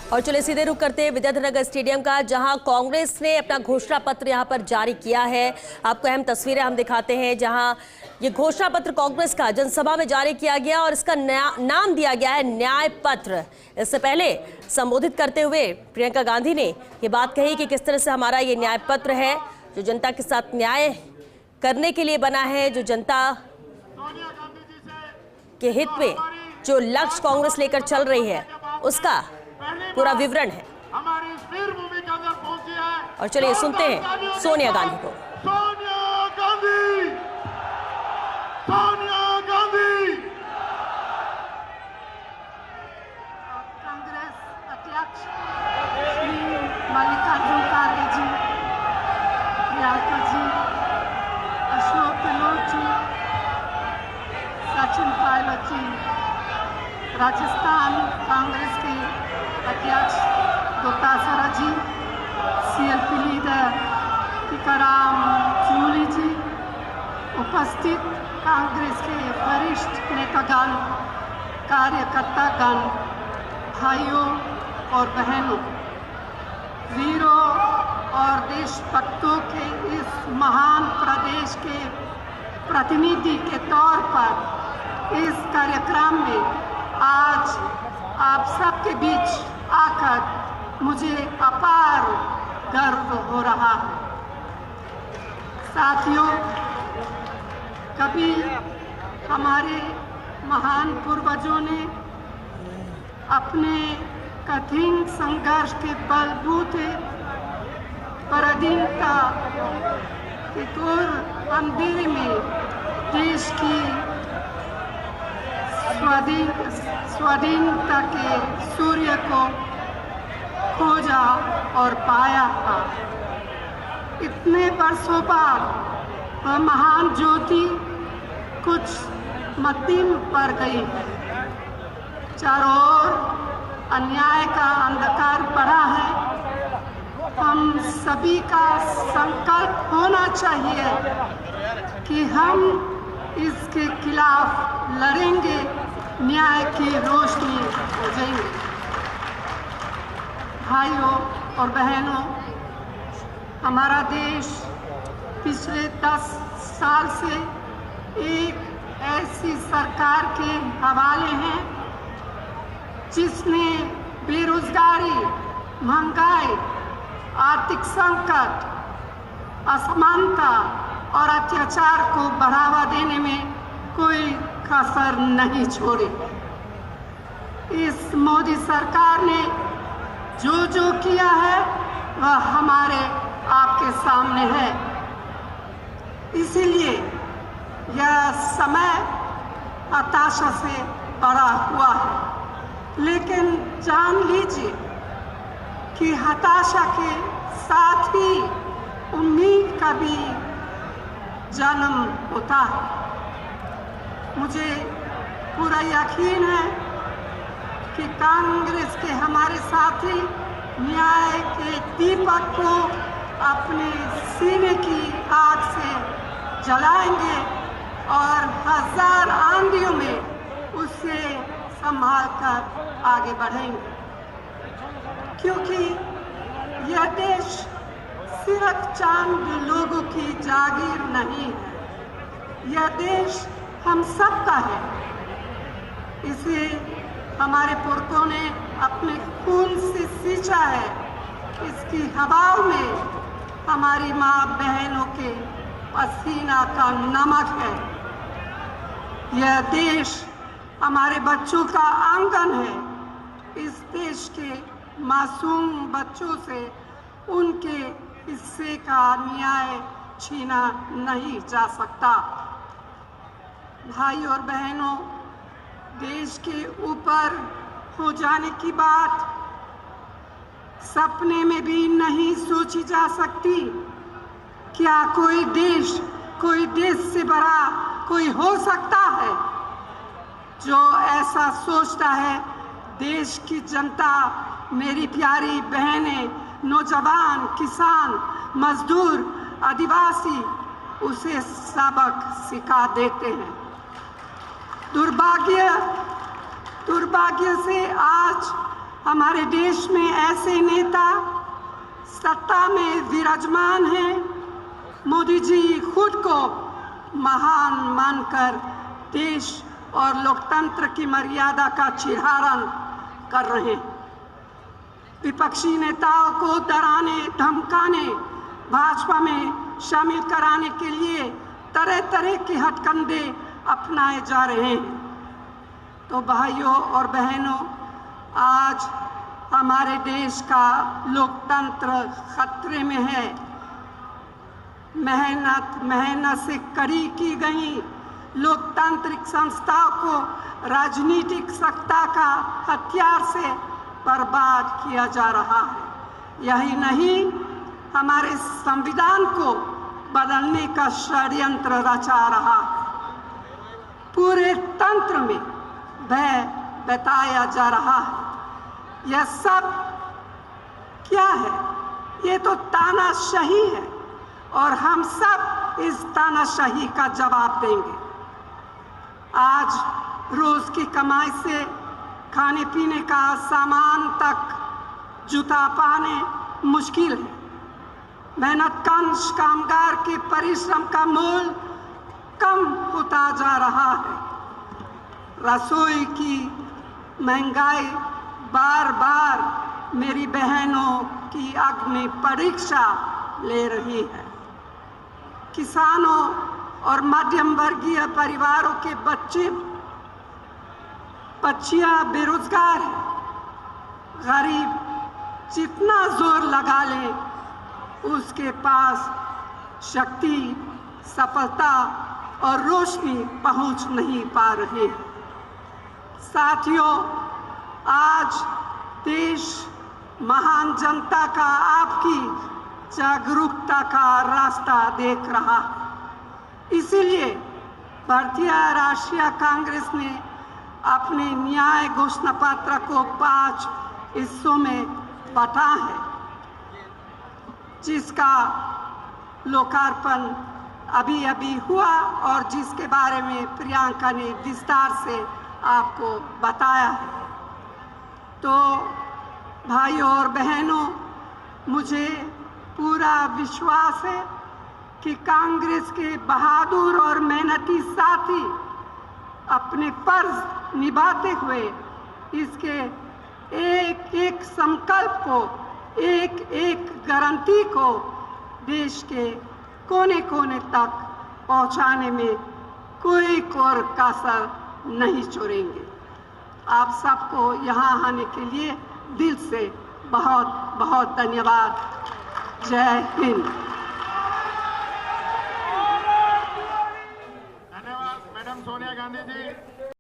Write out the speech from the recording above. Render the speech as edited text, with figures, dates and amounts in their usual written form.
और चलिए सीधे रुख करते हैं विद्याधर स्टेडियम का, जहां कांग्रेस ने अपना घोषणा पत्र यहां पर जारी किया है। आपको अहम तस्वीरें हम दिखाते हैं, जहां ये घोषणा पत्र कांग्रेस का जनसभा में जारी किया गया और इसका नाम दिया गया है न्याय पत्र। इससे पहले संबोधित करते हुए प्रियंका गांधी ने ये बात कही कि किस तरह से हमारा ये न्याय पत्र है जो जनता के साथ न्याय करने के लिए बना है, जो जनता के हित में जो लक्ष्य कांग्रेस लेकर चल रही है उसका पूरा विवरण है। और चलिए सुनते हैं सोनिया गांधी को। सोनिया गांधी, सोनिया गांधी। कांग्रेस अध्यक्ष श्री मल्लिकार्जुन खड़गे जी, प्रियंका जी, अशोक गहलोत जी, सचिन पायलट जी, राजस्थान कांग्रेस के अध्यक्ष दोतासरा जी, सीएलपी लीडर टीकाराम जूली जी, उपस्थित कांग्रेस के वरिष्ठ नेतागण, कार्यकर्तागण, भाइयों और बहनों, वीरों और देशभक्तों के इस महान प्रदेश के प्रतिनिधि के तौर पर इस कार्यक्रम में आज आप सबके बीच आकर मुझे अपार गर्व हो रहा है। साथियों, कभी हमारे महान पूर्वजों ने अपने कठिन संघर्ष के बलबूते पराधीनता के घोर अंधेरे में देश की स्वाधीनता के सूर्य को खोजा और पाया था। इतने वर्षों बाद वह महान ज्योति कुछ मद्दिम पड़ गई है। चारों ओर अन्याय का अंधकार पड़ा है। हम सभी का संकल्प होना चाहिए कि हम इसके खिलाफ लड़ेंगे, न्याय की रोशनी हो जाएंगे। भाइयों और बहनों, हमारा देश पिछले 10 साल से एक ऐसी सरकार के हवाले है जिसने बेरोजगारी, महंगाई, आर्थिक संकट, असमानता और अत्याचार को बढ़ावा देने में कोई कसर नहीं छोड़ी। इस मोदी सरकार ने जो किया है वह हमारे आपके सामने है। इसीलिए यह समय हताशा से भरा हुआ है, लेकिन जान लीजिए कि हताशा के साथ ही उम्मीद का भी जन्म होता है। मुझे पूरा यकीन है कि कांग्रेस के हमारे साथी न्याय के दीपक को अपने सीने की आग से जलाएंगे और हजार आंधियों में उसे संभाल कर आगे बढ़ेंगे, क्योंकि यह देश सिर्फ चंद लोगों की जागीर नहीं है, यह देश हम सबका है। इसे हमारे पुरखों ने अपने खून से सींचा है। इसकी हवाओं में हमारी माँ बहनों के पसीना का नमक है। यह देश हमारे बच्चों का आंगन है। इस देश के मासूम बच्चों से उनके हिस्से का न्याय छीना नहीं जा सकता। भाई और बहनों, देश के ऊपर हो जाने की बात सपने में भी नहीं सोची जा सकती। क्या कोई देश से बड़ा कोई हो सकता है जो ऐसा सोचता है? देश की जनता, मेरी प्यारी बहनें, नौजवान, किसान, मजदूर, आदिवासी उसे सबक सिखा देते हैं। दुर्भाग्य से आज हमारे देश में ऐसे नेता सत्ता में विराजमान हैं। मोदी जी खुद को महान मानकर देश और लोकतंत्र की मर्यादा का चिरहरण कर रहे हैं। विपक्षी नेताओं को डराने धमकाने, भाजपा में शामिल कराने के लिए तरह तरह के हथकंडे अपनाए जा रहे हैं। तो भाइयों और बहनों, आज हमारे देश का लोकतंत्र खतरे में है। मेहनत से कड़ी की गई लोकतांत्रिक संस्थाओं को राजनीतिक सत्ता का हथियार से बर्बाद किया जा रहा है। यही नहीं, हमारे संविधान को बदलने का षड्यंत्र रचा रहा है। पूरे तंत्र में भय बताया जा रहा है। यह सब क्या है? ये तो तानाशाही है और हम सब इस तानाशाही का जवाब देंगे। आज रोज की कमाई से खाने पीने का सामान तक जुटा पाने मुश्किल है। मेहनतकश कामगार के परिश्रम का मूल्य कम होता जा रहा है। रसोई की महंगाई बार बार मेरी बहनों की अग्नि परीक्षा ले रही है। किसानों और मध्यम वर्गीय परिवारों के बच्चियां बेरोजगार हैं। गरीब जितना जोर लगा ले, उसके पास शक्ति, सफलता और रोशनी पहुंच नहीं पा रही। साथियों, आज देश महान जनता का आपकी जागरूकता का रास्ता देख रहा है। इसीलिए भारतीय राष्ट्रीय कांग्रेस ने अपने न्याय घोषणा पत्र को 5 हिस्सों में बांटा है, जिसका लोकार्पण अभी हुआ और जिसके बारे में प्रियंका ने विस्तार से आपको बताया है। तो भाइयों और बहनों, मुझे पूरा विश्वास है कि कांग्रेस के बहादुर और मेहनती साथी अपने फर्ज निभाते हुए इसके एक एक संकल्प को, एक एक गारंटी को देश के कोने कोने तक पहुंचाने में कोई कोर कसर नहीं छोड़ेंगे। आप सबको यहाँ आने के लिए दिल से बहुत बहुत धन्यवाद। जय हिंद। धन्यवाद मैडम सोनिया गांधी जी।